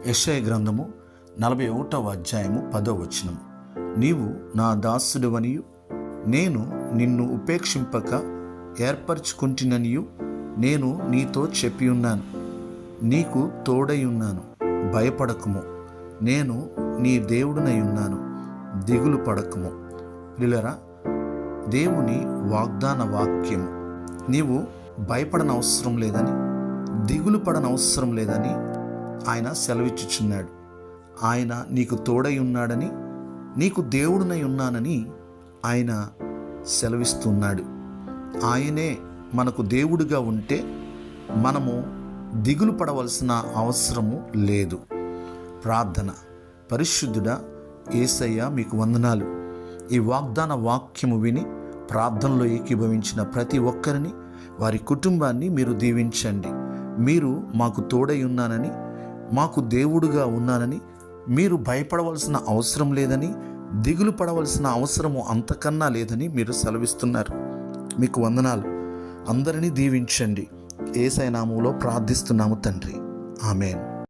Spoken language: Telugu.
యెషయా గ్రంథము 41వ అధ్యాయము 10వ వచనం. నీవు నా దాసుడవనియు నేను నిన్ను ఉపేక్షింపక ఏర్పరచుకుంటుననియు నేను నీతో చెప్పియున్నాను. నీకు తోడై ఉన్నాను, భయపడకుము, నేను నీ దేవుడినై ఉన్నాను, దిగులు పడకుము. ప్రియులారా, దేవుని వాగ్దాన వాక్యము. నీవు భయపడనవసరం లేదని, దిగులు పడనవసరం లేదని ఆయన సెలవిచ్చుచున్నాడు. ఆయన నీకు తోడై ఉన్నాడని, నీకు దేవుడినై ఉన్నానని ఆయన సెలవిస్తున్నాడు. ఆయనే మనకు దేవుడిగా ఉంటే మనము దిగులు పడవలసిన అవసరము లేదు. ప్రార్థన. పరిశుద్ధుడా యేసయ్య, మీకు వందనాలు. ఈ వాగ్దాన వాక్యము విని ప్రార్థనలో ఏకీభవించిన ప్రతి ఒక్కరిని, వారి కుటుంబాన్ని మీరు దీవించండి. మీరు మాకు తోడై ఉన్నానని, మాకు దేవుడుగా ఉన్నానని, మీరు భయపడవలసిన అవసరం లేదని, దిగులు పడవలసిన అవసరము అంతకన్నా లేదని మీరు సెలవిస్తున్నారు. మీకు వందనాలు. అందరినీ దీవించండి. యేసయ్య నామములో ప్రార్థిస్తున్నాము తండ్రి. ఆమేన్.